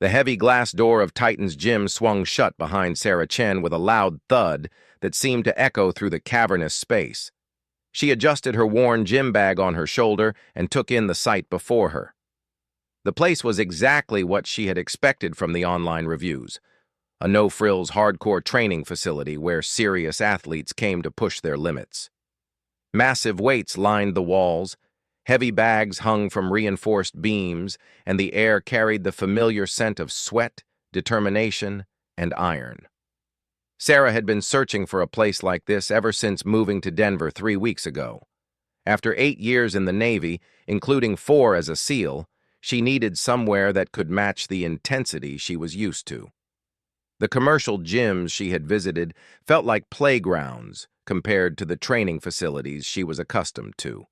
The heavy glass door of Titan's gym swung shut behind Sarah Chen with a loud thud that seemed to echo through the cavernous space. She adjusted her worn gym bag on her shoulder and took in the sight before her. The place was exactly what she had expected from the online reviews. A no-frills hardcore training facility where serious athletes came to push their limits. Massive weights lined the walls, heavy bags hung from reinforced beams, and the air carried the familiar scent of sweat, determination, and iron. Sarah had been searching for a place like this ever since moving to Denver 3 weeks ago. After 8 years in the Navy, including 4 as a SEAL, she needed somewhere that could match the intensity she was used to. The commercial gyms she had visited felt like playgrounds compared to the training facilities she was accustomed to.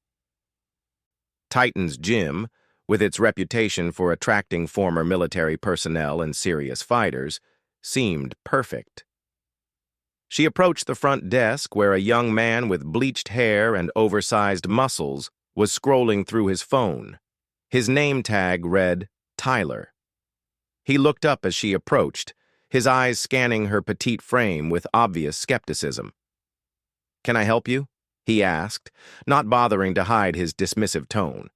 Titan's gym, with its reputation for attracting former military personnel and serious fighters, seemed perfect. She approached the front desk where a young man with bleached hair and oversized muscles was scrolling through his phone. His name tag read, Tyler. He looked up as she approached, his eyes scanning her petite frame with obvious skepticism. "Can I help you?" he asked, not bothering to hide his dismissive tone.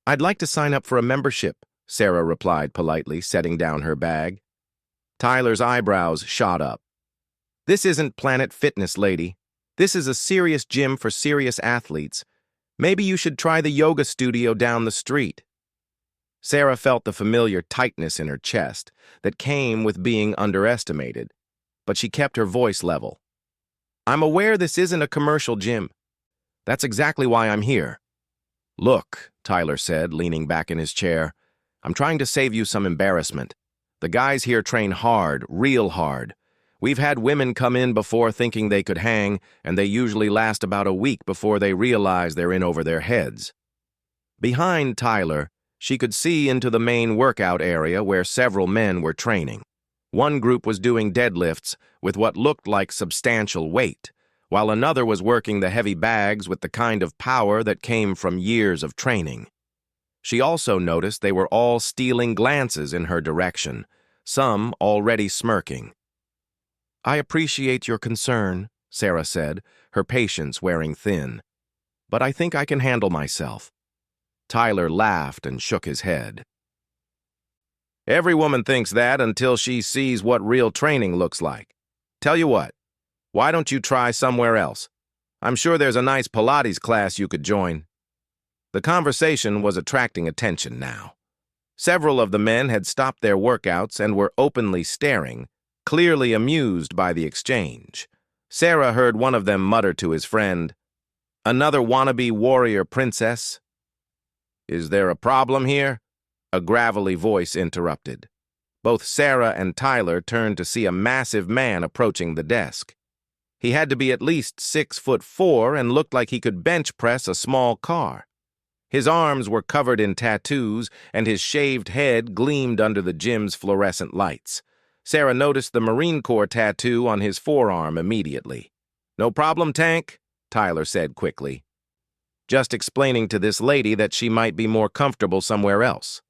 "I'd like to sign up for a membership," Sarah replied politely, setting down her bag. Tyler's eyebrows shot up. "This isn't Planet Fitness, lady. This is a serious gym for serious athletes. Maybe you should try the yoga studio down the street." Sarah felt the familiar tightness in her chest that came with being underestimated, but she kept her voice level. "I'm aware this isn't a commercial gym. That's exactly why I'm here." "Look," Tyler said, leaning back in his chair, "I'm trying to save you some embarrassment. The guys here train hard, real hard. We've had women come in before thinking they could hang, and they usually last about a week before they realize they're in over their heads." Behind Tyler, she could see into the main workout area where several men were training. One group was doing deadlifts with what looked like substantial weight, while another was working the heavy bags with the kind of power that came from years of training. She also noticed they were all stealing glances in her direction, some already smirking. "I appreciate your concern," Sarah said, her patience wearing thin. "But I think I can handle myself." Tyler laughed and shook his head. "Every woman thinks that until she sees what real training looks like. Tell you what, why don't you try somewhere else? I'm sure there's a nice Pilates class you could join." The conversation was attracting attention now. Several of the men had stopped their workouts and were openly staring, clearly amused by the exchange. Sarah heard one of them mutter to his friend, "Another wannabe warrior princess?" "Is there a problem here?" a gravelly voice interrupted. Both Sarah and Tyler turned to see a massive man approaching the desk. He had to be at least 6'4" and looked like he could bench press a small car. His arms were covered in tattoos, and his shaved head gleamed under the gym's fluorescent lights. Sarah noticed the Marine Corps tattoo on his forearm immediately. "No problem, Tank," Tyler said quickly, just explaining to this lady that she might be more comfortable somewhere else.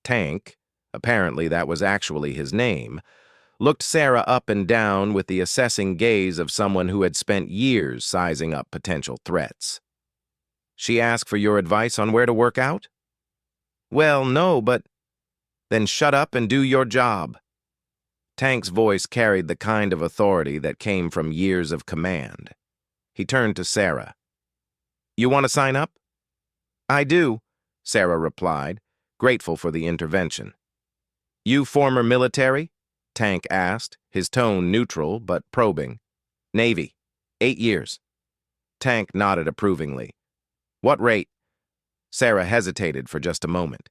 Tank, apparently that was actually his name, looked Sarah up and down with the assessing gaze of someone who had spent years sizing up potential threats. "She asked for your advice on where to work out?" "Well, no, but—" "Then shut up and do your job." Tank's voice carried the kind of authority that came from years of command. He turned to Sarah. "You want to sign up?" "I do," Sarah replied, grateful for the intervention. "You former military?" Tank asked, his tone neutral but probing. "Navy. 8 years. Tank nodded approvingly. "What rate?" Sarah hesitated for just a moment.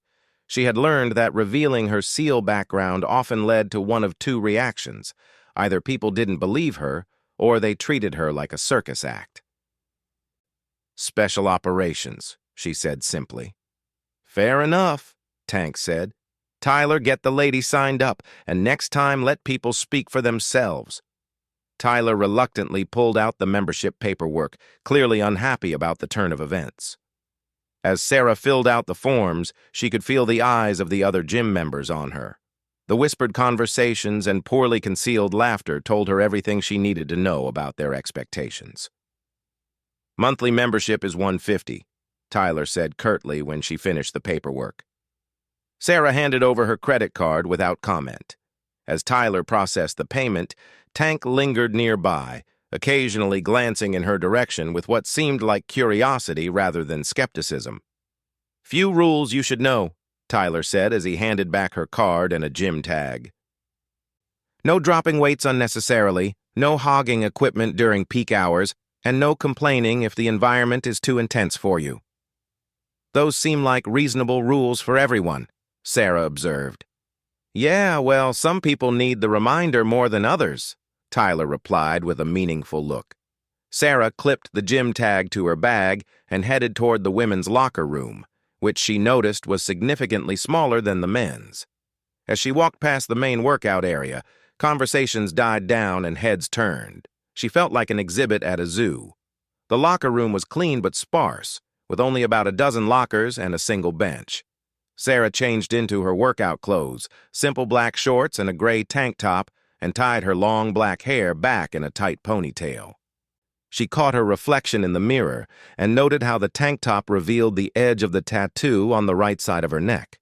She had learned that revealing her SEAL background often led to one of two reactions. Either people didn't believe her, or they treated her like a circus act. "Special operations," she said simply. "Fair enough," Tank said. "Tyler, get the lady signed up, and next time let people speak for themselves." Tyler reluctantly pulled out the membership paperwork, clearly unhappy about the turn of events. As Sarah filled out the forms, she could feel the eyes of the other gym members on her. The whispered conversations and poorly concealed laughter told her everything she needed to know about their expectations. Monthly membership is $150, Tyler said curtly when she finished the paperwork. Sarah handed over her credit card without comment. As Tyler processed the payment, Tank lingered nearby, occasionally glancing in her direction with what seemed like curiosity rather than skepticism. "Few rules you should know," Tyler said as he handed back her card and a gym tag. "No dropping weights unnecessarily, no hogging equipment during peak hours, and no complaining if the environment is too intense for you." "Those seem like reasonable rules for everyone," Sarah observed. "Yeah, well, some people need the reminder more than others," Tyler replied with a meaningful look. Sarah clipped the gym tag to her bag and headed toward the women's locker room, which she noticed was significantly smaller than the men's. As she walked past the main workout area, conversations died down and heads turned. She felt like an exhibit at a zoo. The locker room was clean but sparse, with only about a dozen lockers and a single bench. Sarah changed into her workout clothes, simple black shorts and a gray tank top, and tied her long black hair back in a tight ponytail. She caught her reflection in the mirror and noted how the tank top revealed the edge of the tattoo on the right side of her neck.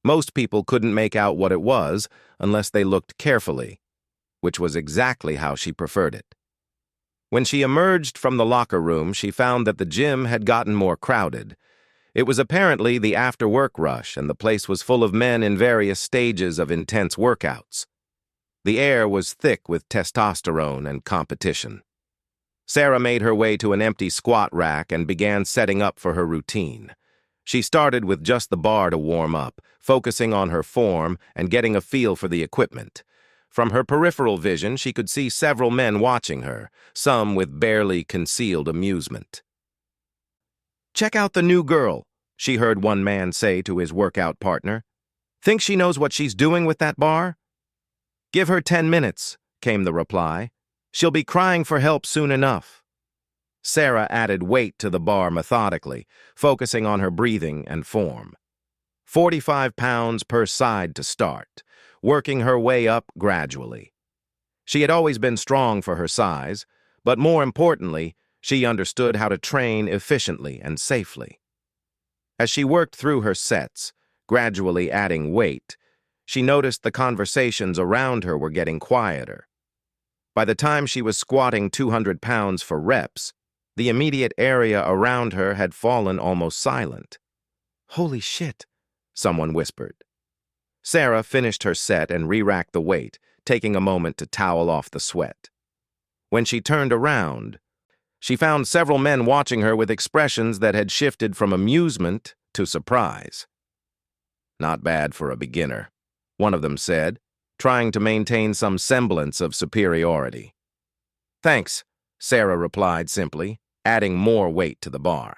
Most people couldn't make out what it was unless they looked carefully, which was exactly how she preferred it. When she emerged from the locker room, she found that the gym had gotten more crowded. It was apparently the after-work rush, and the place was full of men in various stages of intense workouts. The air was thick with testosterone and competition. Sarah made her way to an empty squat rack and began setting up for her routine. She started with just the bar to warm up, focusing on her form and getting a feel for the equipment. From her peripheral vision, she could see several men watching her, some with barely concealed amusement. "Check out the new girl," she heard one man say to his workout partner. "Think she knows what she's doing with that bar?" "Give her 10 minutes, came the reply. "She'll be crying for help soon enough." Sarah added weight to the bar methodically, focusing on her breathing and form. 45 pounds per side to start, working her way up gradually. She had always been strong for her size, but more importantly, she understood how to train efficiently and safely. As she worked through her sets, gradually adding weight, she noticed the conversations around her were getting quieter. By the time she was squatting 200 pounds for reps, the immediate area around her had fallen almost silent. "Holy shit," someone whispered. Sarah finished her set and re-racked the weight, taking a moment to towel off the sweat. When she turned around, she found several men watching her with expressions that had shifted from amusement to surprise. "Not bad for a beginner," one of them said, trying to maintain some semblance of superiority. "Thanks," Sarah replied simply, adding more weight to the bar.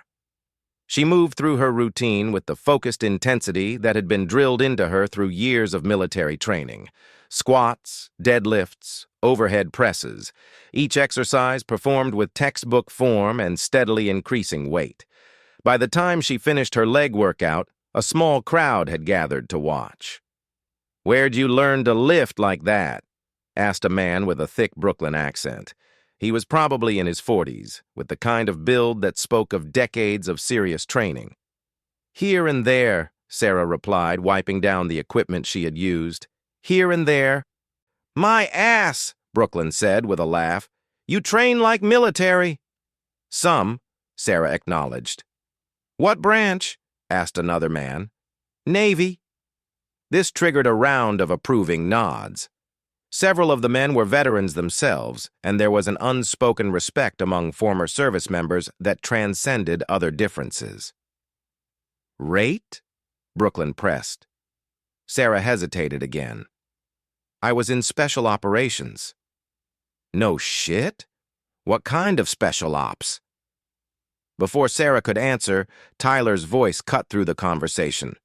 She moved through her routine with the focused intensity that had been drilled into her through years of military training. Squats, deadlifts, overhead presses, each exercise performed with textbook form and steadily increasing weight. By the time she finished her leg workout, a small crowd had gathered to watch. "Where'd you learn to lift like that?" asked a man with a thick Brooklyn accent. He was probably in his 40s, with the kind of build that spoke of decades of serious training. "Here and there," Sarah replied, wiping down the equipment she had used. "Here and there." "My ass," Brooklyn said with a laugh. "You train like military." "Some," Sarah acknowledged. "What branch?" asked another man. "Navy." This triggered a round of approving nods. Several of the men were veterans themselves, and there was an unspoken respect among former service members that transcended other differences. "Rate?" Brooklyn pressed. Sarah hesitated again. "I was in special operations." "No shit? What kind of special ops?" Before Sarah could answer, Tyler's voice cut through the conversation.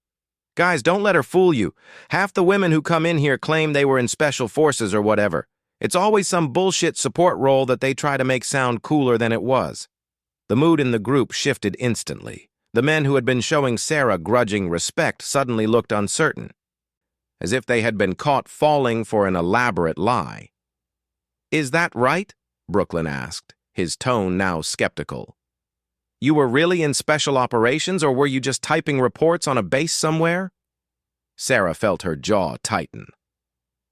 "Guys, don't let her fool you. Half the women who come in here claim they were in special forces or whatever. It's always some bullshit support role that they try to make sound cooler than it was." The mood in the group shifted instantly. The men who had been showing Sarah grudging respect suddenly looked uncertain, as if they had been caught falling for an elaborate lie. "Is that right?" Brooklyn asked, his tone now skeptical. "You were really in special operations, or were you just typing reports on a base somewhere?" Sarah felt her jaw tighten.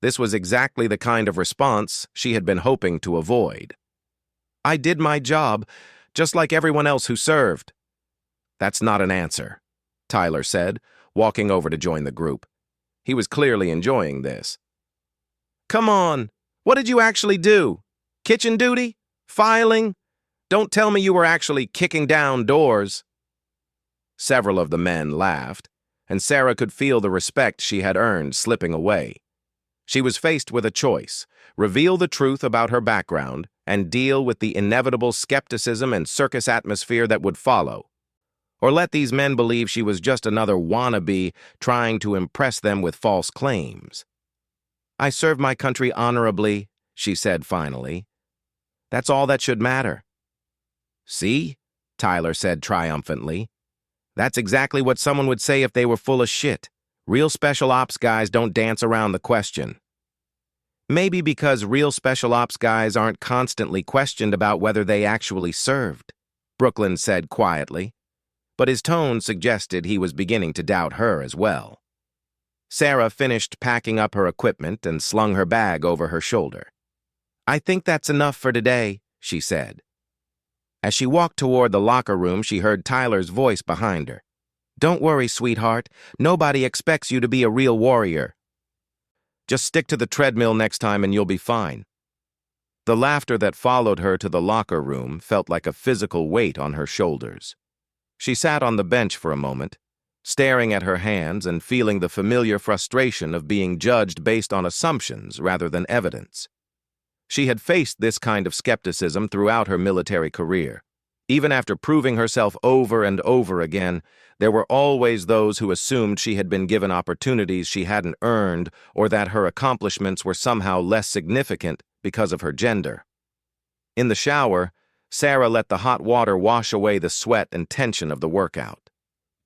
This was exactly the kind of response she had been hoping to avoid. "I did my job, just like everyone else who served." "That's not an answer," Tyler said, walking over to join the group. He was clearly enjoying this. "Come on, what did you actually do? Kitchen duty? Filing? Don't tell me you were actually kicking down doors." Several of the men laughed, and Sarah could feel the respect she had earned slipping away. She was faced with a choice: reveal the truth about her background and deal with the inevitable skepticism and circus atmosphere that would follow, or let these men believe she was just another wannabe trying to impress them with false claims. "I served my country honorably," she said finally. "That's all that should matter." "See?" Tyler said triumphantly. "That's exactly what someone would say if they were full of shit. Real special ops guys don't dance around the question." "Maybe because real special ops guys aren't constantly questioned about whether they actually served," Brooklyn said quietly, but his tone suggested he was beginning to doubt her as well. Sarah finished packing up her equipment and slung her bag over her shoulder. "I think that's enough for today," she said. As she walked toward the locker room, she heard Tyler's voice behind her. "Don't worry, sweetheart. Nobody expects you to be a real warrior. Just stick to the treadmill next time and you'll be fine." The laughter that followed her to the locker room felt like a physical weight on her shoulders. She sat on the bench for a moment, staring at her hands and feeling the familiar frustration of being judged based on assumptions rather than evidence. She had faced this kind of skepticism throughout her military career. Even after proving herself over and over again, there were always those who assumed she had been given opportunities she hadn't earned or that her accomplishments were somehow less significant because of her gender. In the shower, Sarah let the hot water wash away the sweat and tension of the workout.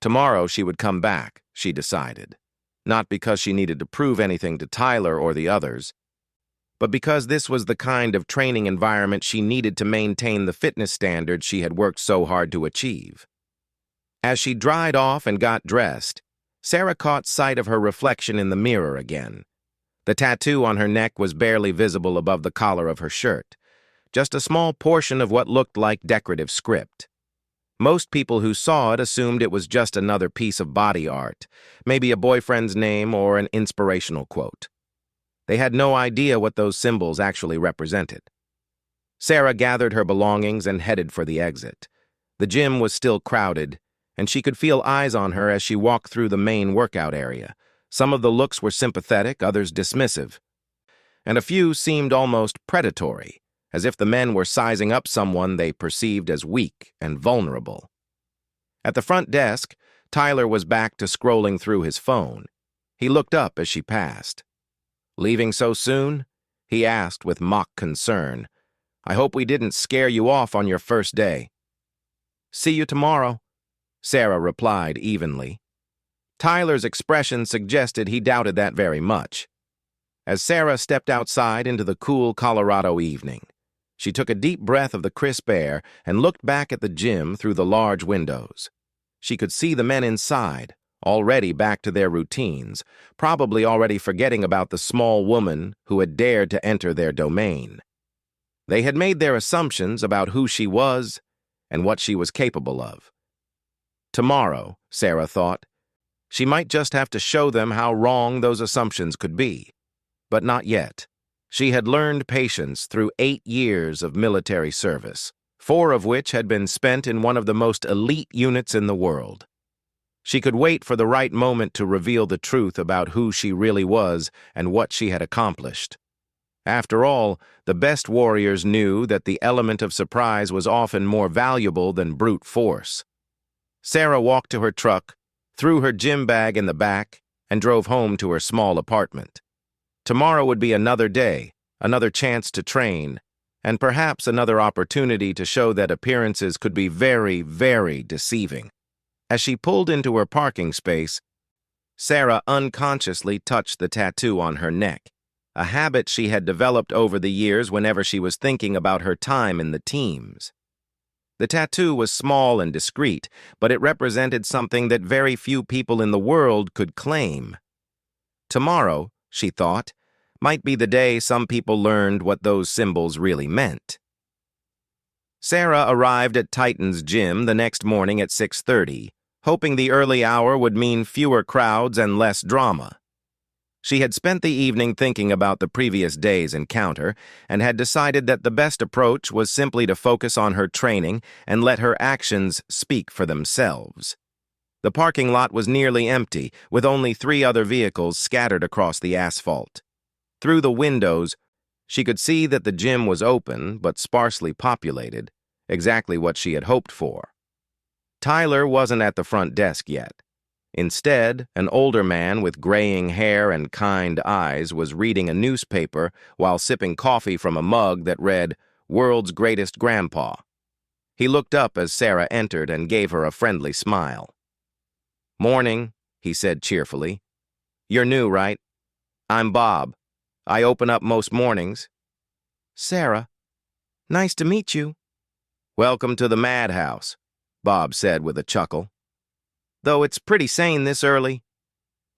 Tomorrow she would come back, she decided. Not because she needed to prove anything to Tyler or the others, but because this was the kind of training environment she needed to maintain the fitness standards she had worked so hard to achieve. As she dried off and got dressed, Sarah caught sight of her reflection in the mirror again. The tattoo on her neck was barely visible above the collar of her shirt, just a small portion of what looked like decorative script. Most people who saw it assumed it was just another piece of body art, maybe a boyfriend's name or an inspirational quote. They had no idea what those symbols actually represented. Sarah gathered her belongings and headed for the exit. The gym was still crowded, and she could feel eyes on her as she walked through the main workout area. Some of the looks were sympathetic, others dismissive, and a few seemed almost predatory, as if the men were sizing up someone they perceived as weak and vulnerable. At the front desk, Tyler was back to scrolling through his phone. He looked up as she passed. "Leaving so soon?" he asked with mock concern. "I hope we didn't scare you off on your first day." "See you tomorrow," Sarah replied evenly. Tyler's expression suggested he doubted that very much. As Sarah stepped outside into the cool Colorado evening, she took a deep breath of the crisp air and looked back at the gym through the large windows. She could see the men inside, already back to their routines, probably already forgetting about the small woman who had dared to enter their domain. They had made their assumptions about who she was and what she was capable of. Tomorrow, Sarah thought, she might just have to show them how wrong those assumptions could be. But not yet. She had learned patience through 8 years of military service, 4 of which had been spent in one of the most elite units in the world. She could wait for the right moment to reveal the truth about who she really was and what she had accomplished. After all, the best warriors knew that the element of surprise was often more valuable than brute force. Sarah walked to her truck, threw her gym bag in the back, and drove home to her small apartment. Tomorrow would be another day, another chance to train, and perhaps another opportunity to show that appearances could be very, very deceiving. As she pulled into her parking space, Sarah unconsciously touched the tattoo on her neck, a habit she had developed over the years whenever she was thinking about her time in the teams. The tattoo was small and discreet, but it represented something that very few people in the world could claim. Tomorrow, she thought, might be the day some people learned what those symbols really meant. Sarah arrived at Titan's gym the next morning at 6:30, hoping the early hour would mean fewer crowds and less drama. She had spent the evening thinking about the previous day's encounter and had decided that the best approach was simply to focus on her training and let her actions speak for themselves. The parking lot was nearly empty, with only 3 other vehicles scattered across the asphalt. Through the windows, she could see that the gym was open but sparsely populated, exactly what she had hoped for. Tyler wasn't at the front desk yet. Instead, an older man with graying hair and kind eyes was reading a newspaper while sipping coffee from a mug that read, "World's Greatest Grandpa." He looked up as Sarah entered and gave her a friendly smile. "Morning," he said cheerfully. "You're new, right? I'm Bob. I open up most mornings." "Sarah, nice to meet you." "Welcome to the madhouse," Bob said with a chuckle. "Though it's pretty sane this early.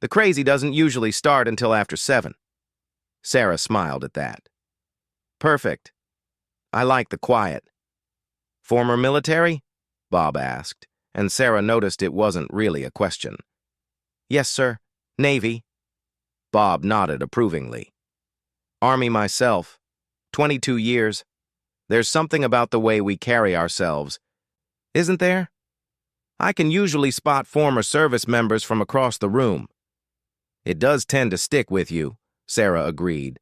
The crazy doesn't usually start until after 7. Sarah smiled at that. "Perfect. I like the quiet." "Former military?" Bob asked, and Sarah noticed it wasn't really a question. "Yes, sir. Navy." Bob nodded approvingly. "Army myself. 22 years. There's something about the way we carry ourselves. Isn't there? I can usually spot former service members from across the room." "It does tend to stick with you," Sarah agreed.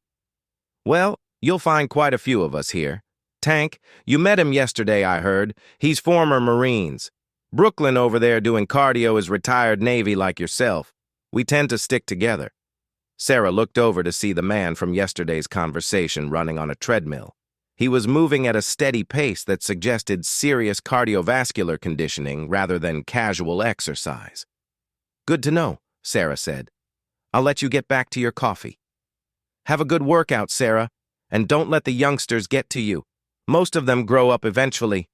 "Well, you'll find quite a few of us here. Tank, you met him yesterday, I heard. He's former Marines. Brooklyn over there doing cardio is retired Navy like yourself. We tend to stick together." Sarah looked over to see the man from yesterday's conversation running on a treadmill. He was moving at a steady pace that suggested serious cardiovascular conditioning rather than casual exercise. "Good to know," Sarah said. "I'll let you get back to your coffee." "Have a good workout, Sarah, and don't let the youngsters get to you. Most of them grow up eventually."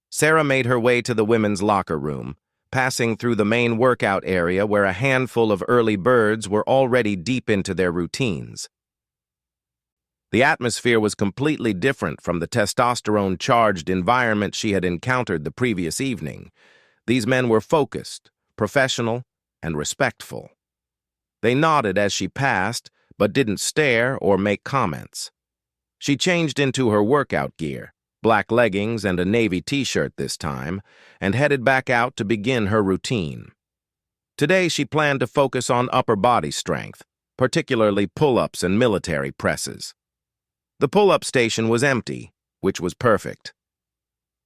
Sarah made her way to the women's locker room, passing through the main workout area where a handful of early birds were already deep into their routines. The atmosphere was completely different from the testosterone-charged environment she had encountered the previous evening. These men were focused, professional, and respectful. They nodded as she passed, but didn't stare or make comments. She changed into her workout gear, black leggings and a navy t-shirt this time, and headed back out to begin her routine. Today she planned to focus on upper body strength, particularly pull-ups and military presses. The pull-up station was empty, which was perfect.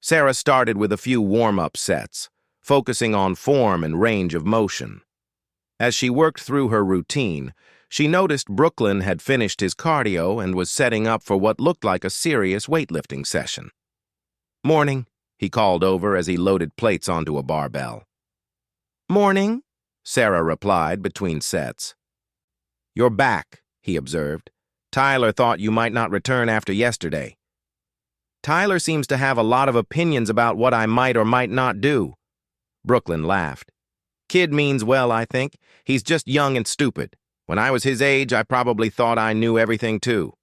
Sarah started with a few warm-up sets, focusing on form and range of motion. As she worked through her routine, she noticed Brooklyn had finished his cardio and was setting up for what looked like a serious weightlifting session. "Morning," he called over as he loaded plates onto a barbell. "Morning," Sarah replied between sets. "You're back," he observed. "Tyler thought you might not return after yesterday." "Tyler seems to have a lot of opinions about what I might or might not do." Brooklyn laughed. "Kid means well, I think. He's just young and stupid. When I was his age, I probably thought I knew everything too."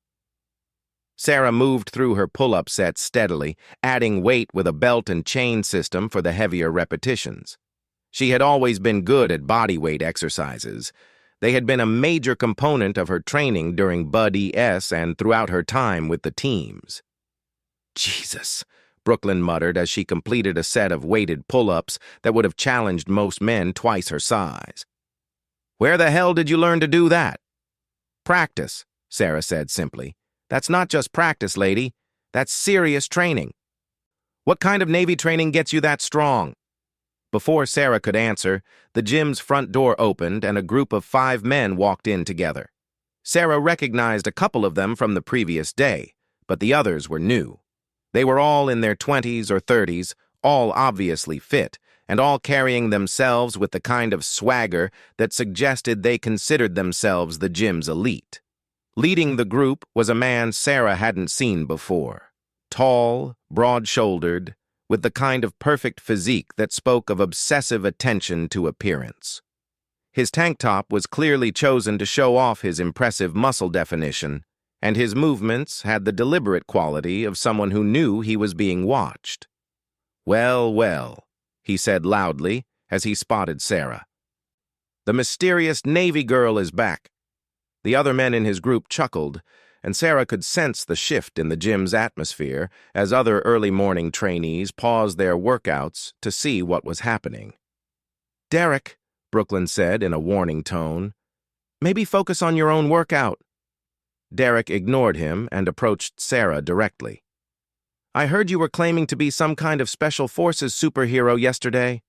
Sarah moved through her pull-up sets steadily, adding weight with a belt and chain system for the heavier repetitions. She had always been good at body weight exercises. They had been a major component of her training during Bud ES and throughout her time with the teams. "Jesus," Brooklyn muttered as she completed a set of weighted pull-ups that would have challenged most men twice her size. "Where the hell did you learn to do that?" "Practice," Sarah said simply. "That's not just practice, lady. That's serious training." "What kind of Navy training gets you that strong?" Before Sarah could answer, the gym's front door opened and a group of 5 men walked in together. Sarah recognized a couple of them from the previous day, but the others were new. They were all in their 20s or 30s, all obviously fit, and all carrying themselves with the kind of swagger that suggested they considered themselves the gym's elite. Leading the group was a man Sarah hadn't seen before. Tall, broad-shouldered, with the kind of perfect physique that spoke of obsessive attention to appearance. His tank top was clearly chosen to show off his impressive muscle definition, and his movements had the deliberate quality of someone who knew he was being watched. "Well, well," he said loudly as he spotted Sarah. "The mysterious Navy girl is back." The other men in his group chuckled, and Sarah could sense the shift in the gym's atmosphere as other early morning trainees paused their workouts to see what was happening. "Derek," Brooklyn said in a warning tone, "maybe focus on your own workout." Derek ignored him and approached Sarah directly. "I heard you were claiming to be some kind of special forces superhero yesterday."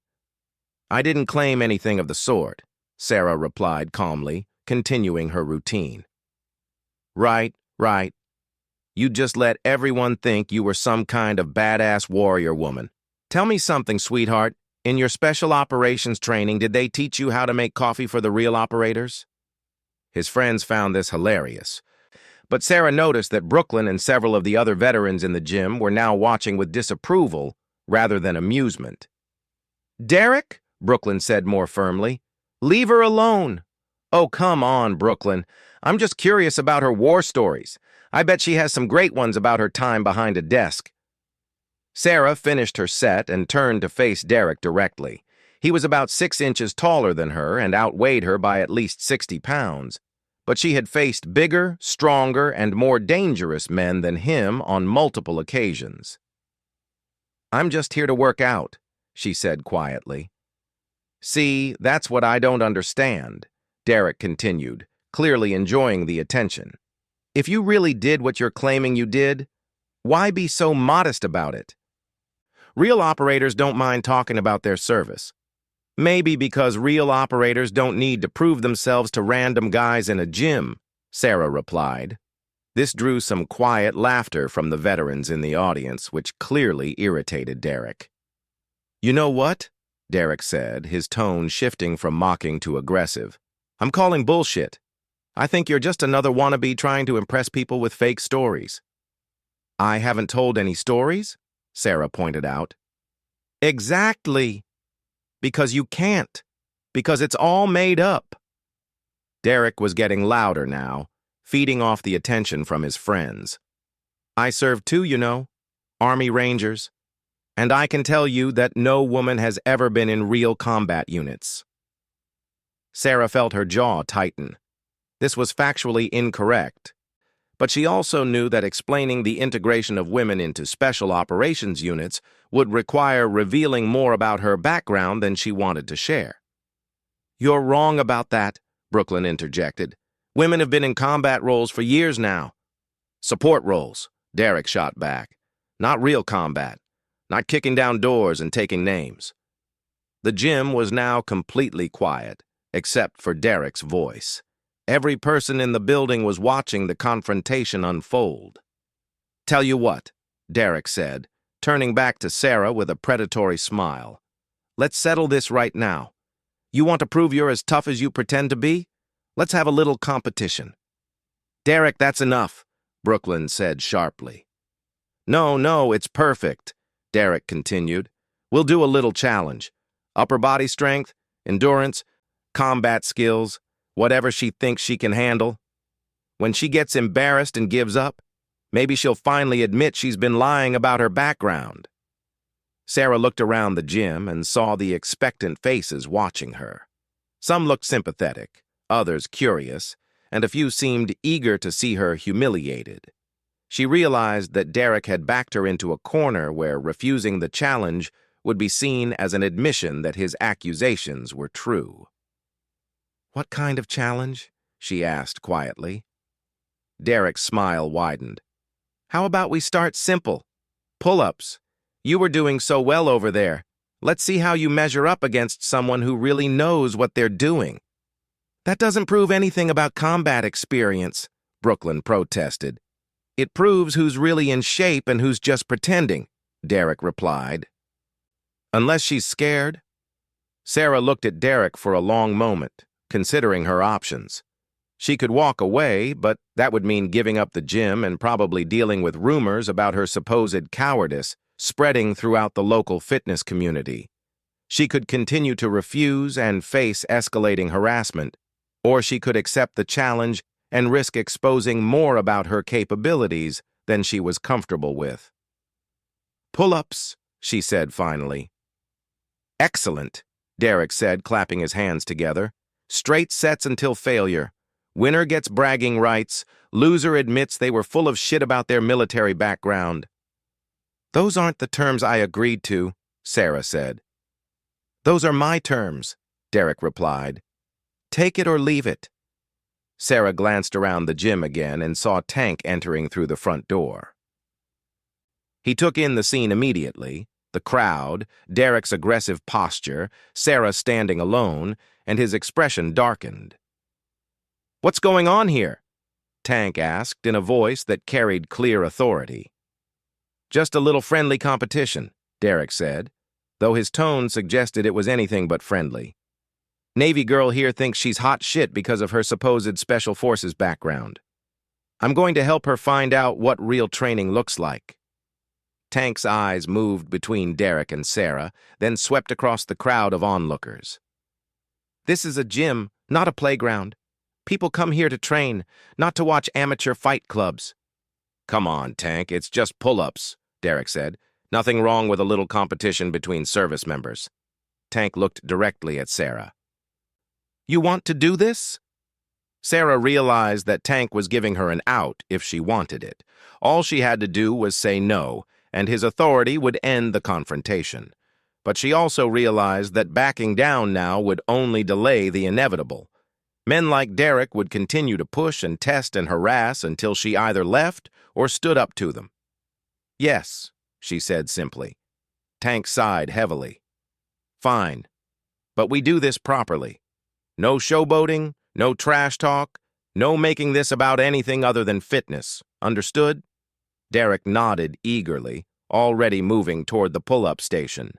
"I didn't claim anything of the sort," Sarah replied calmly, continuing her routine. Right. You just let everyone think you were some kind of badass warrior woman. Tell me something, sweetheart. In your special operations training, did they teach you how to make coffee for the real operators?" His friends found this hilarious, but Sarah noticed that Brooklyn and several of the other veterans in the gym were now watching with disapproval rather than amusement. "Derek," Brooklyn said more firmly, "leave her alone." "Oh, come on, Brooklyn. I'm just curious about her war stories. I bet she has some great ones about her time behind a desk." Sarah finished her set and turned to face Derek directly. He was about 6 inches taller than her and outweighed her by at least 60 pounds. But she had faced bigger, stronger, and more dangerous men than him on multiple occasions. "I'm just here to work out," she said quietly. "See, that's what I don't understand," Derek continued, clearly enjoying the attention. "If you really did what you're claiming you did, why be so modest about it? Real operators don't mind talking about their service. Maybe because real operators don't need to prove themselves to random guys in a gym," Sarah replied. This drew some quiet laughter from the veterans in the audience, which clearly irritated Derek. "You know what?" Derek said, his tone shifting from mocking to aggressive. "I'm calling bullshit. I think you're just another wannabe trying to impress people with fake stories." "I haven't told any stories," Sarah pointed out. "Exactly. Because you can't. Because it's all made up." Derek was getting louder now, feeding off the attention from his friends. "I served too, you know. Army Rangers. And I can tell you that no woman has ever been in real combat units." Sarah felt her jaw tighten. This was factually incorrect, but she also knew that explaining the integration of women into special operations units would require revealing more about her background than she wanted to share. "You're wrong about that," Brooklyn interjected. "Women have been in combat roles for years now." "Support roles," Derek shot back. "Not real combat. Not kicking down doors and taking names." The gym was now completely quiet, except for Derek's voice. Every person in the building was watching the confrontation unfold. "Tell you what," Derek said, turning back to Sarah with a predatory smile. "Let's settle this right now. You want to prove you're as tough as you pretend to be? Let's have a little competition." "Derek, that's enough," Brooklyn said sharply. No, it's perfect," Derek continued. "We'll do a little challenge. Upper body strength, endurance, combat skills, whatever she thinks she can handle. When she gets embarrassed and gives up, maybe she'll finally admit she's been lying about her background." Sarah looked around the gym and saw the expectant faces watching her. Some looked sympathetic, others curious, and a few seemed eager to see her humiliated. She realized that Derek had backed her into a corner where refusing the challenge would be seen as an admission that his accusations were true. "What kind of challenge?" she asked quietly. Derek's smile widened. "How about we start simple? Pull-ups. You were doing so well over there. Let's see how you measure up against someone who really knows what they're doing." "That doesn't prove anything about combat experience," Brooklyn protested. "It proves who's really in shape and who's just pretending," Derek replied. "Unless she's scared," Sarah looked at Derek for a long moment, considering her options. She could walk away, but that would mean giving up the gym and probably dealing with rumors about her supposed cowardice spreading throughout the local fitness community. She could continue to refuse and face escalating harassment, or she could accept the challenge and risk exposing more about her capabilities than she was comfortable with. "Pull-ups," she said finally. "Excellent," Derek said, clapping his hands together. "Straight sets until failure. Winner gets bragging rights. Loser admits they were full of shit about their military background." "Those aren't the terms I agreed to," Sarah said. "Those are my terms," Derek replied. "Take it or leave it." Sarah glanced around the gym again and saw Tank entering through the front door. He took in the scene immediately: the crowd, Derek's aggressive posture, Sarah standing alone, and his expression darkened. "What's going on here?" Tank asked in a voice that carried clear authority. "Just a little friendly competition," Derek said, though his tone suggested it was anything but friendly. "Navy girl here thinks she's hot shit because of her supposed Special Forces background. I'm going to help her find out what real training looks like." Tank's eyes moved between Derek and Sarah, then swept across the crowd of onlookers. "This is a gym, not a playground. People come here to train, not to watch amateur fight clubs." "Come on, Tank, it's just pull-ups," Derek said. "Nothing wrong with a little competition between service members." Tank looked directly at Sarah. "You want to do this?" Sarah realized that Tank was giving her an out if she wanted it. All she had to do was say no, and his authority would end the confrontation. But she also realized that backing down now would only delay the inevitable. Men like Derek would continue to push and test and harass until she either left or stood up to them. "Yes," she said simply. Tank sighed heavily. "Fine. But we do this properly. No showboating, no trash talk, no making this about anything other than fitness. Understood?" Derek nodded eagerly, already moving toward the pull-up station.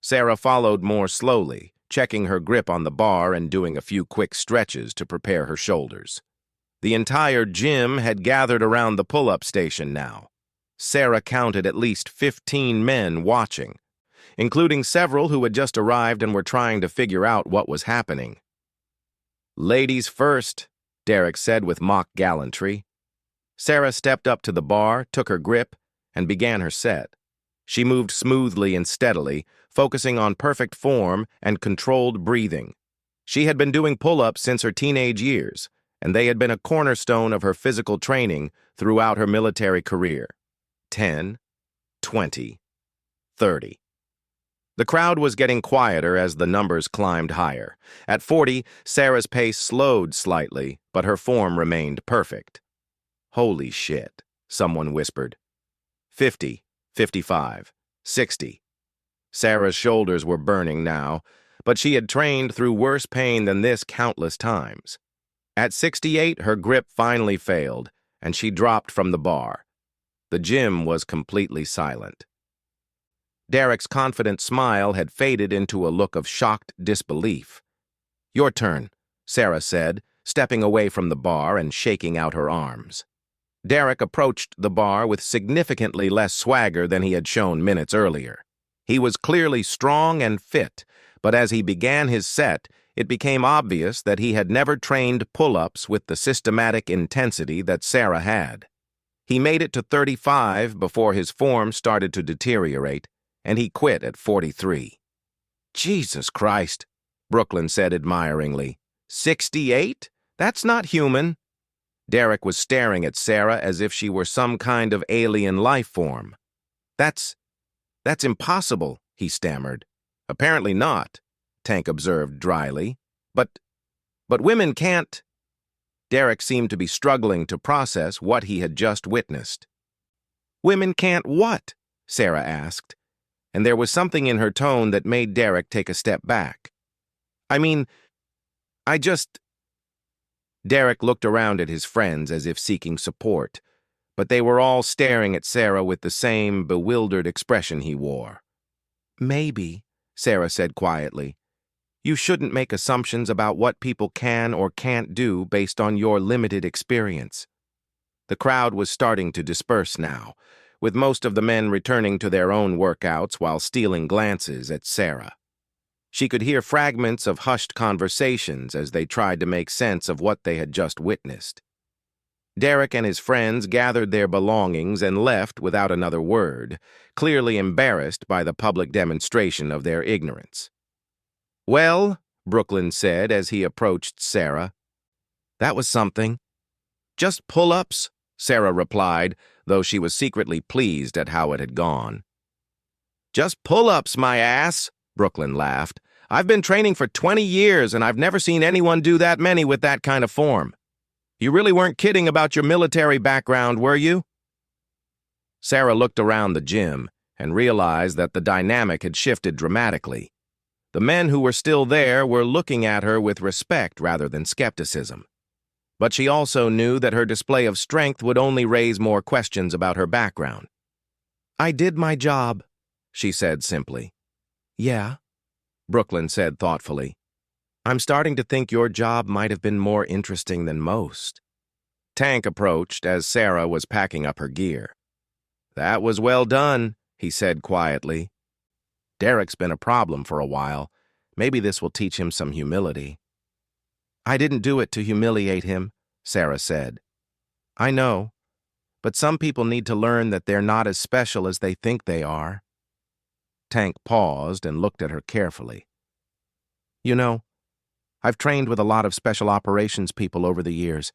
Sarah followed more slowly, checking her grip on the bar and doing a few quick stretches to prepare her shoulders. The entire gym had gathered around the pull-up station now. Sarah counted at least 15 men watching, including several who had just arrived and were trying to figure out what was happening. "Ladies first," Derek said with mock gallantry. Sarah stepped up to the bar, took her grip, and began her set. She moved smoothly and steadily, focusing on perfect form and controlled breathing. She had been doing pull-ups since her teenage years, and they had been a cornerstone of her physical training throughout her military career. 10, 20, 30. The crowd was getting quieter as the numbers climbed higher. At 40, Sarah's pace slowed slightly, but her form remained perfect. "Holy shit," someone whispered. 50, 55, 60. Sarah's shoulders were burning now, but she had trained through worse pain than this countless times. At 68, her grip finally failed, and she dropped from the bar. The gym was completely silent. Derek's confident smile had faded into a look of shocked disbelief. "Your turn," Sarah said, stepping away from the bar and shaking out her arms. Derek approached the bar with significantly less swagger than he had shown minutes earlier. He was clearly strong and fit, but as he began his set, it became obvious that he had never trained pull-ups with the systematic intensity that Sarah had. He made it to 35 before his form started to deteriorate, and he quit at 43. "Jesus Christ," Brooklyn said admiringly. 68? That's not human." Derek was staring at Sarah as if she were some kind of alien life form. That's impossible," he stammered. "Apparently not," Tank observed dryly. But women can't." Derek seemed to be struggling to process what he had just witnessed. "Women can't what?" Sarah asked, and there was something in her tone that made Derek take a step back. "I mean, I just—" Derek looked around at his friends as if seeking support, but they were all staring at Sarah with the same bewildered expression he wore. "Maybe," Sarah said quietly. You shouldn't make assumptions about what people can or can't do based on your limited experience. The crowd was starting to disperse now, with most of the men returning to their own workouts while stealing glances at Sarah. She could hear fragments of hushed conversations as they tried to make sense of what they had just witnessed. Derek and his friends gathered their belongings and left without another word, clearly embarrassed by the public demonstration of their ignorance. "Well," Brooklyn said as he approached Sarah. "That was something." "Just pull-ups," Sarah replied, though she was secretly pleased at how it had gone. "Just pull-ups, my ass," Brooklyn laughed. "I've been training for 20 years, and I've never seen anyone do that many with that kind of form. You really weren't kidding about your military background, were you?" Sarah looked around the gym and realized that the dynamic had shifted dramatically. The men who were still there were looking at her with respect rather than skepticism. But she also knew that her display of strength would only raise more questions about her background. "I did my job," she said simply. "Yeah," Brooklyn said thoughtfully. "I'm starting to think your job might have been more interesting than most." Tank approached as Sarah was packing up her gear. "That was well done," he said quietly. "Derek's been a problem for a while. Maybe this will teach him some humility." "I didn't do it to humiliate him," Sarah said. "I know, but some people need to learn that they're not as special as they think they are." Tank paused and looked at her carefully. "You know, I've trained with a lot of special operations people over the years.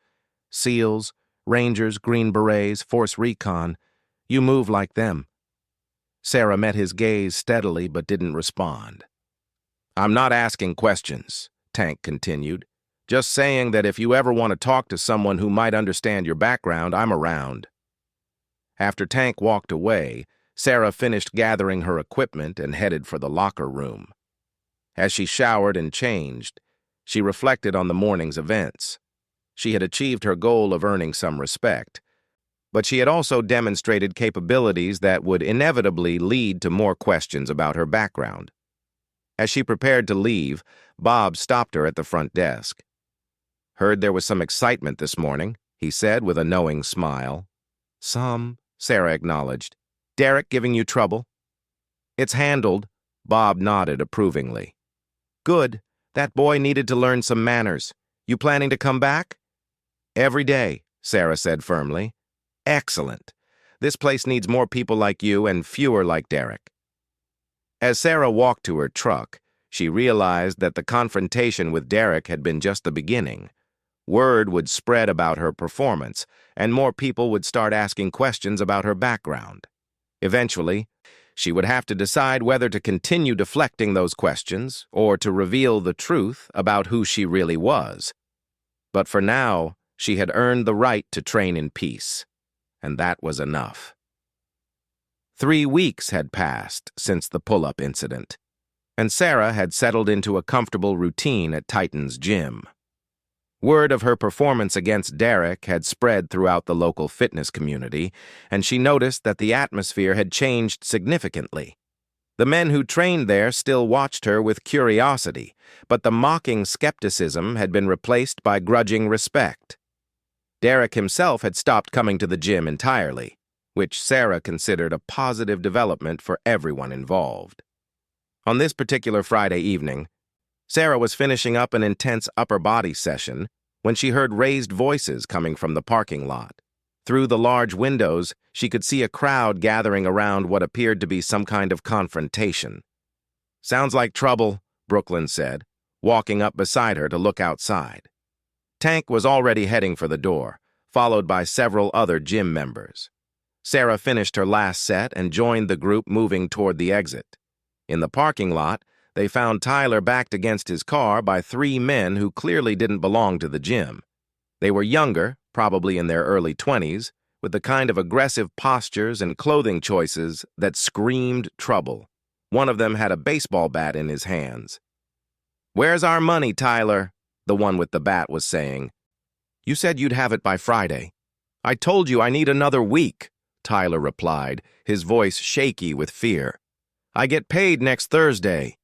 SEALs, Rangers, Green Berets, Force Recon. You move like them." Sarah met his gaze steadily but didn't respond. "I'm not asking questions," Tank continued. "Just saying that if you ever want to talk to someone who might understand your background, I'm around." After Tank walked away, Sarah finished gathering her equipment and headed for the locker room. As she showered and changed, she reflected on the morning's events. She had achieved her goal of earning some respect, but she had also demonstrated capabilities that would inevitably lead to more questions about her background. As she prepared to leave, Bob stopped her at the front desk. "Heard there was some excitement this morning," he said with a knowing smile. "Some," Sarah acknowledged. "Derek giving you trouble?" "It's handled," Bob nodded approvingly. "Good. That boy needed to learn some manners. You planning to come back?" "Every day," Sarah said firmly. "Excellent. This place needs more people like you and fewer like Derek." As Sarah walked to her truck, she realized that the confrontation with Derek had been just the beginning. Word would spread about her performance, and more people would start asking questions about her background. Eventually, she would have to decide whether to continue deflecting those questions or to reveal the truth about who she really was. But for now, she had earned the right to train in peace, and that was enough. 3 weeks had passed since the pull-up incident, and Sarah had settled into a comfortable routine at Titan's gym. Word of her performance against Derek had spread throughout the local fitness community, and she noticed that the atmosphere had changed significantly. The men who trained there still watched her with curiosity, but the mocking skepticism had been replaced by grudging respect. Derek himself had stopped coming to the gym entirely, which Sarah considered a positive development for everyone involved. On this particular Friday evening, Sarah was finishing up an intense upper body session when she heard raised voices coming from the parking lot. Through the large windows, she could see a crowd gathering around what appeared to be some kind of confrontation. "Sounds like trouble," Brooklyn said, walking up beside her to look outside. Tank was already heading for the door, followed by several other gym members. Sarah finished her last set and joined the group moving toward the exit. In the parking lot, they found Tyler backed against his car by 3 men who clearly didn't belong to the gym. They were younger, probably in their early 20s, with the kind of aggressive postures and clothing choices that screamed trouble. One of them had a baseball bat in his hands. "Where's our money, Tyler?" the one with the bat was saying. "You said you'd have it by Friday." "I told you I need another week," Tyler replied, his voice shaky with fear. "I get paid next Thursday."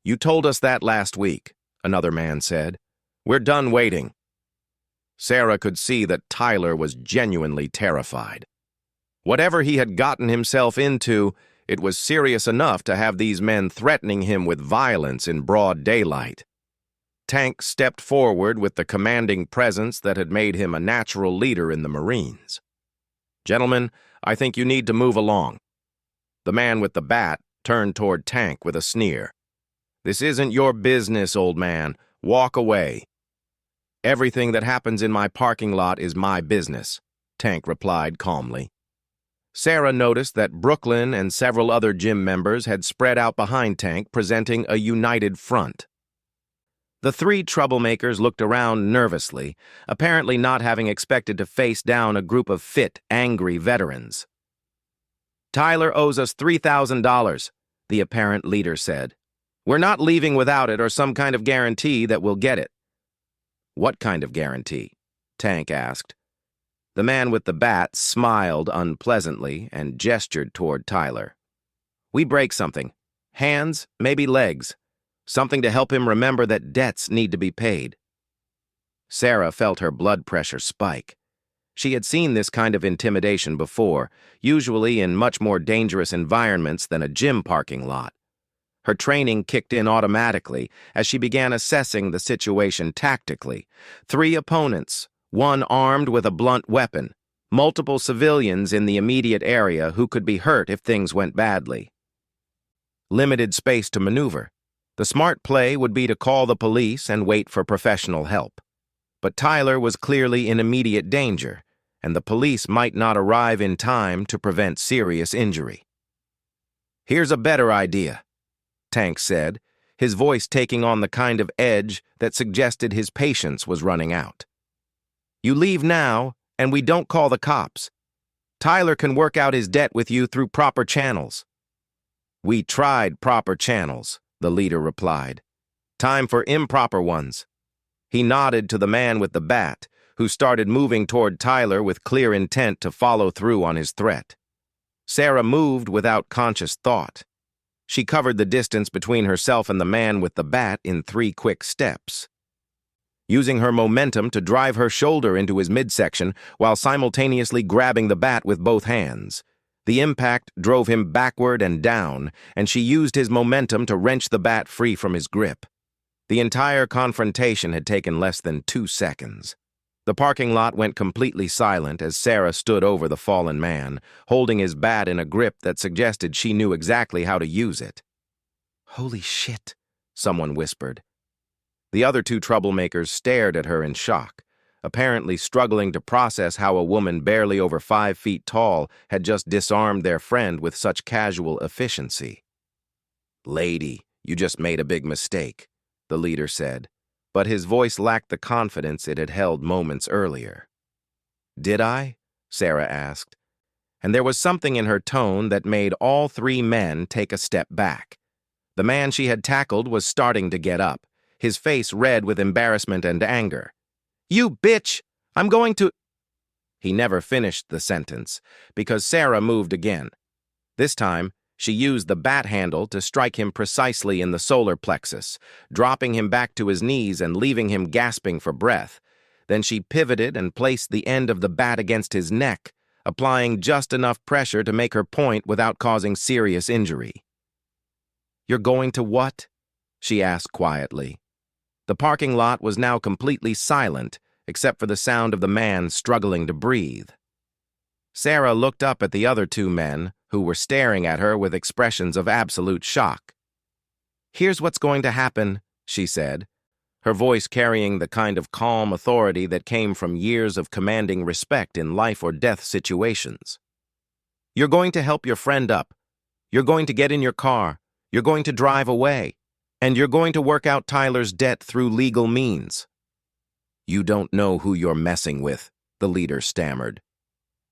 You told us that last week, another man said. We're done waiting. Sarah could see that Tyler was genuinely terrified. Whatever he had gotten himself into, it was serious enough to have these men threatening him with violence in broad daylight. Tank stepped forward with the commanding presence that had made him a natural leader in the Marines. Gentlemen, I think you need to move along. The man with the bat turned toward Tank with a sneer. This isn't your business, old man. Walk away. Everything that happens in my parking lot is my business, Tank replied calmly. Sarah noticed that Brooklyn and several other gym members had spread out behind Tank, presenting a united front. The three troublemakers looked around nervously, apparently not having expected to face down a group of fit, angry veterans. Tyler owes us $3,000, the apparent leader said. We're not leaving without it or some kind of guarantee that we'll get it. What kind of guarantee? Tank asked. The man with the bat smiled unpleasantly and gestured toward Tyler. We break something. Hands, maybe legs. Something to help him remember that debts need to be paid. Sarah felt her blood pressure spike. She had seen this kind of intimidation before, usually in much more dangerous environments than a gym parking lot. Her training kicked in automatically as she began assessing the situation tactically. 3 opponents, one armed with a blunt weapon, multiple civilians in the immediate area who could be hurt if things went badly. Limited space to maneuver. The smart play would be to call the police and wait for professional help. But Tyler was clearly in immediate danger, and the police might not arrive in time to prevent serious injury. Here's a better idea, Tank said, his voice taking on the kind of edge that suggested his patience was running out. You leave now, and we don't call the cops. Tyler can work out his debt with you through proper channels. We tried proper channels, the leader replied. Time for improper ones. He nodded to the man with the bat, who started moving toward Tyler with clear intent to follow through on his threat. Sarah moved without conscious thought. She covered the distance between herself and the man with the bat in 3 quick steps, using her momentum to drive her shoulder into his midsection while simultaneously grabbing the bat with both hands. The impact drove him backward and down, and she used his momentum to wrench the bat free from his grip. The entire confrontation had taken less than 2 seconds. The parking lot went completely silent as Sarah stood over the fallen man, holding his bat in a grip that suggested she knew exactly how to use it. Holy shit, someone whispered. The other 2 troublemakers stared at her in shock, apparently struggling to process how a woman barely over 5 feet tall had just disarmed their friend with such casual efficiency. Lady, you just made a big mistake, the leader said, but his voice lacked the confidence it had held moments earlier. Did I? Sarah asked, and there was something in her tone that made all 3 men take a step back. The man she had tackled was starting to get up, his face red with embarrassment and anger. You bitch! I'm going to... He never finished the sentence, because Sarah moved again. This time, she used the bat handle to strike him precisely in the solar plexus, dropping him back to his knees and leaving him gasping for breath. Then she pivoted and placed the end of the bat against his neck, applying just enough pressure to make her point without causing serious injury. You're going to what? She asked quietly. The parking lot was now completely silent, except for the sound of the man struggling to breathe. Sarah looked up at the other 2 men, who were staring at her with expressions of absolute shock. Here's what's going to happen, she said, her voice carrying the kind of calm authority that came from years of commanding respect in life-or-death situations. You're going to help your friend up. You're going to get in your car. You're going to drive away. And you're going to work out Tyler's debt through legal means. You don't know who you're messing with, the leader stammered.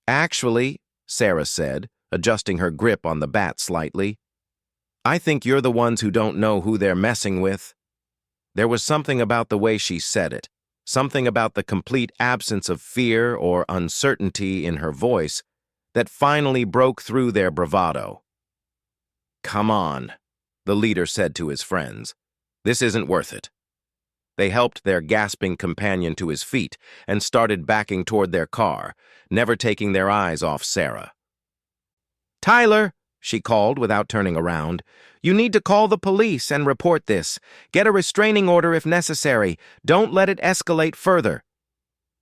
Actually, Sarah said, adjusting her grip on the bat slightly, I think you're the ones who don't know who they're messing with. There was something about the way she said it, something about the complete absence of fear or uncertainty in her voice that finally broke through their bravado. Come on, the leader said to his friends. This isn't worth it. They helped their gasping companion to his feet and started backing toward their car, never taking their eyes off Sarah. Tyler, she called without turning around, you need to call the police and report this. Get a restraining order if necessary. Don't let it escalate further.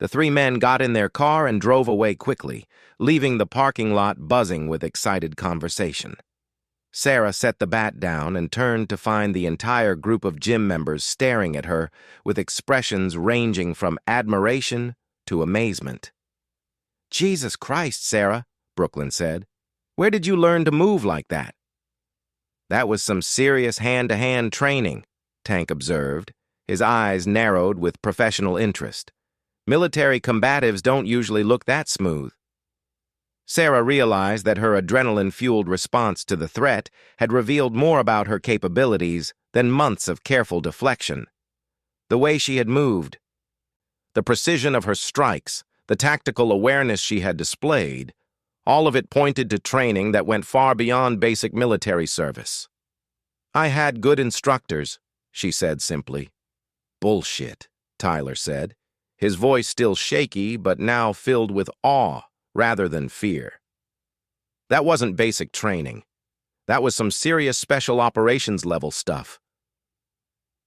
The three men got in their car and drove away quickly, leaving the parking lot buzzing with excited conversation. Sarah set the bat down and turned to find the entire group of gym members staring at her with expressions ranging from admiration to amazement. Jesus Christ, Sarah, Brooklyn said. Where did you learn to move like that? That was some serious hand-to-hand training, Tank observed, his eyes narrowed with professional interest. Military combatives don't usually look that smooth. Sarah realized that her adrenaline-fueled response to the threat had revealed more about her capabilities than months of careful deflection. The way she had moved, the precision of her strikes, the tactical awareness she had displayed, all of it pointed to training that went far beyond basic military service. I had good instructors, she said simply. Bullshit, Tyler said, his voice still shaky but now filled with awe rather than fear. That wasn't basic training. That was some serious special operations level stuff.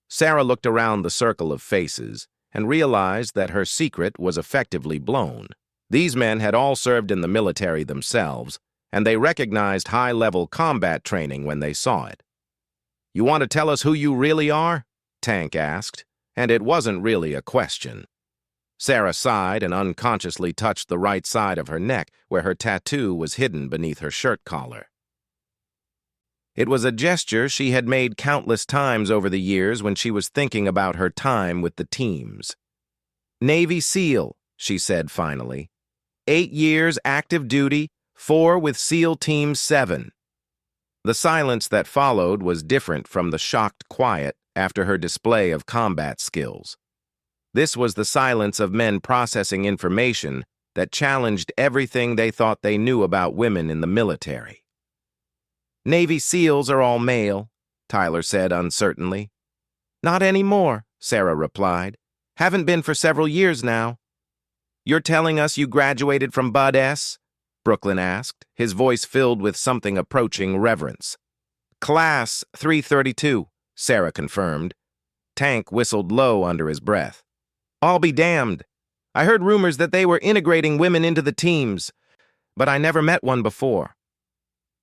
Sarah looked around the circle of faces and realized that her secret was effectively blown. These men had all served in the military themselves, and they recognized high-level combat training when they saw it. You want to tell us who you really are? Tank asked, and it wasn't really a question. Sarah sighed and unconsciously touched the right side of her neck where her tattoo was hidden beneath her shirt collar. It was a gesture she had made countless times over the years when she was thinking about her time with the teams. Navy SEAL, she said finally. 8 years active duty, 4 with SEAL Team 7. The silence that followed was different from the shocked quiet after her display of combat skills. This was the silence of men processing information that challenged everything they thought they knew about women in the military. Navy SEALs are all male, Tyler said uncertainly. Not anymore, Sarah replied. Haven't been for several years now. You're telling us you graduated from Bud S? Brooklyn asked, his voice filled with something approaching reverence. Class 332, Sarah confirmed. Tank whistled low under his breath. I'll be damned. I heard rumors that they were integrating women into the teams, but I never met one before.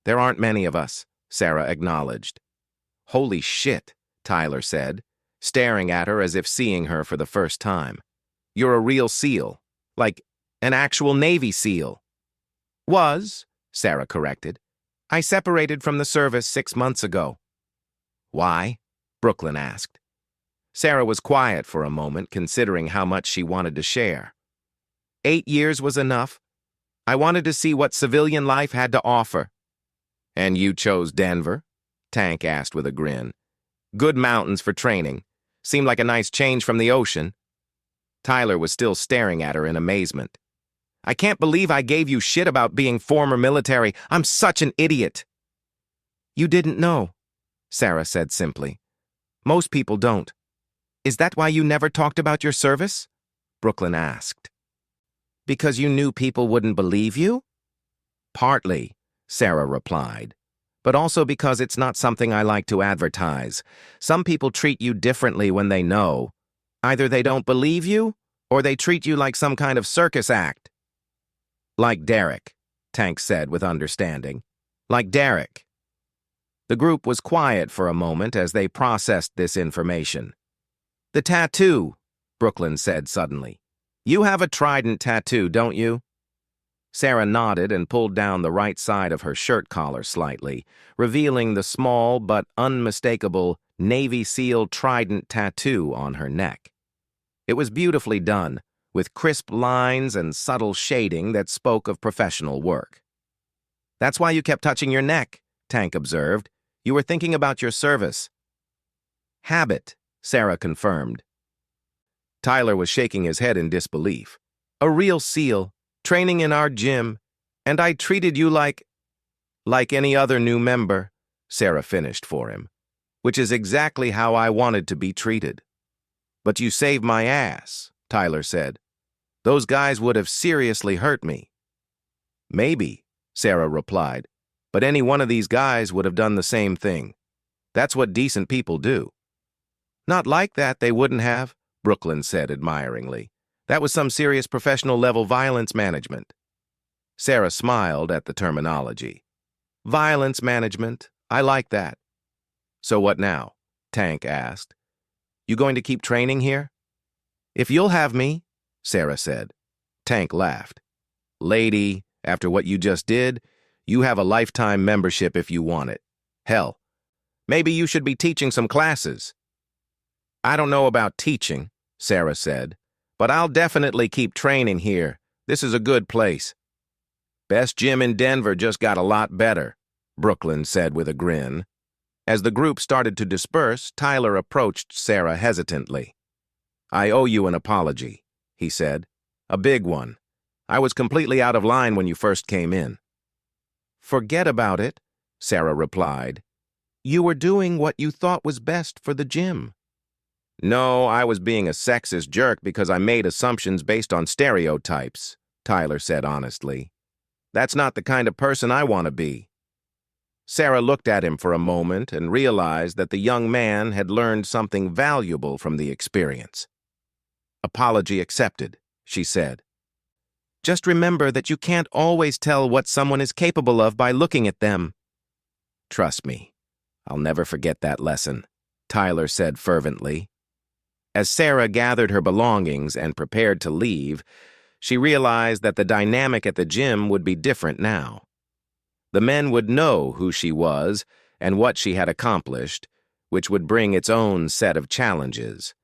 There aren't many of us, Sarah acknowledged. Holy shit, Tyler said, staring at her as if seeing her for the first time. You're a real SEAL, like an actual Navy SEAL. Was, Sarah corrected. I separated from the service 6 months ago. Why? Brooklyn asked. Sarah was quiet for a moment, considering how much she wanted to share. 8 years was enough. I wanted to see what civilian life had to offer. And you chose Denver? Tank asked with a grin. Good mountains for training. Seemed like a nice change from the ocean. Tyler was still staring at her in amazement. I can't believe I gave you shit about being former military. I'm such an idiot. You didn't know, Sarah said simply. Most people don't. Is that why you never talked about your service? Brooklyn asked. Because you knew people wouldn't believe you? Partly, Sarah replied, but also because it's not something I like to advertise. Some people treat you differently when they know. Either they don't believe you, or they treat you like some kind of circus act. Like Derek, Tank said with understanding. Like Derek. The group was quiet for a moment as they processed this information. The tattoo, Brooklyn said suddenly. You have a trident tattoo, don't you? Sarah nodded and pulled down the right side of her shirt collar slightly, revealing the small but unmistakable Navy SEAL trident tattoo on her neck. It was beautifully done, with crisp lines and subtle shading that spoke of professional work. That's why you kept touching your neck, Tank observed. You were thinking about your service. Habit, Sarah confirmed. Tyler was shaking his head in disbelief. A real SEAL, training in our gym, and I treated you like any other new member, Sarah finished for him. which is exactly how I wanted to be treated. But you saved my ass, Tyler said. Those guys would have seriously hurt me. Maybe, Sarah replied, but any one of these guys would have done the same thing. That's what decent people do. Not like that, they wouldn't have, Brooklyn said admiringly. That was some serious professional-level violence management. Sarah smiled at the terminology. Violence management, I like that. So what now? Tank asked. You going to keep training here? If you'll have me, Sarah said. Tank laughed. Lady, after what you just did, you have a lifetime membership if you want it. Hell, maybe you should be teaching some classes. I don't know about teaching, Sarah said, but I'll definitely keep training here. This is a good place. Best gym in Denver just got a lot better, Brooklyn said with a grin. As the group started to disperse, Tyler approached Sarah hesitantly. I owe you an apology, he said. A big one. I was completely out of line when you first came in. Forget about it, Sarah replied. You were doing what you thought was best for the gym. No, I was being a sexist jerk because I made assumptions based on stereotypes, Tyler said honestly. That's not the kind of person I want to be. Sarah looked at him for a moment and realized that the young man had learned something valuable from the experience. Apology accepted, she said. Just remember that you can't always tell what someone is capable of by looking at them. Trust me, I'll never forget that lesson, Tyler said fervently. As Sarah gathered her belongings and prepared to leave, she realized that the dynamic at the gym would be different now. The men would know who she was and what she had accomplished, which would bring its own set of challenges.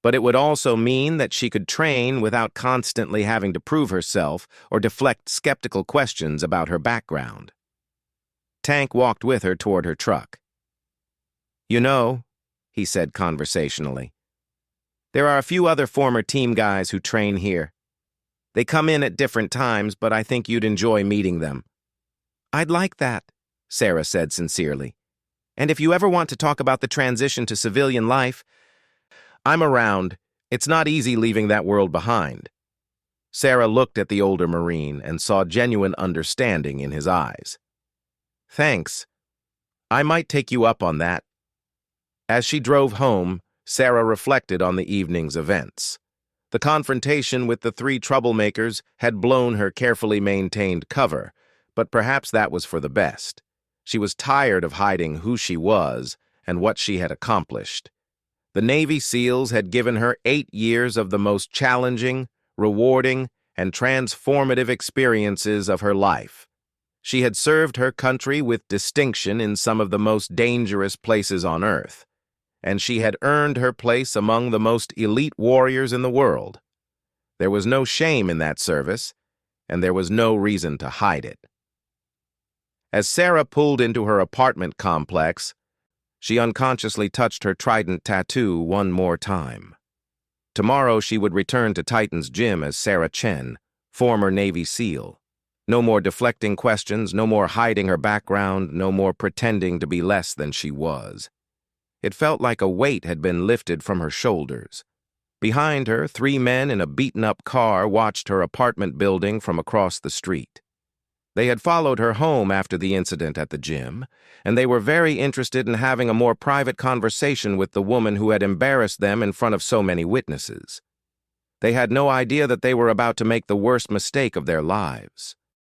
But it would also mean that she could train without constantly having to prove herself or deflect skeptical questions about her background. Tank walked with her toward her truck. You know, he said conversationally, there are a few other former team guys who train here. They come in at different times, but I think you'd enjoy meeting them. I'd like that, Sarah said sincerely. And if you ever want to talk about the transition to civilian life, I'm around. It's not easy leaving that world behind. Sarah looked at the older Marine and saw genuine understanding in his eyes. Thanks. I might take you up on that. As she drove home, Sarah reflected on the evening's events. The confrontation with the three troublemakers had blown her carefully maintained cover, but perhaps that was for the best. She was tired of hiding who she was and what she had accomplished. The Navy SEALs had given her 8 years of the most challenging, rewarding, and transformative experiences of her life. She had served her country with distinction in some of the most dangerous places on Earth, and she had earned her place among the most elite warriors in the world. There was no shame in that service, and there was no reason to hide it. As Sarah pulled into her apartment complex, she unconsciously touched her trident tattoo one more time. Tomorrow she would return to Titan's gym as Sarah Chen, former Navy SEAL. No more deflecting questions, no more hiding her background, no more pretending to be less than she was. It felt like a weight had been lifted from her shoulders. Behind her, 3 men in a beaten-up car watched her apartment building from across the street. They had followed her home after the incident at the gym, and they were very interested in having a more private conversation with the woman who had embarrassed them in front of so many witnesses. They had no idea that they were about to make the worst mistake of their lives.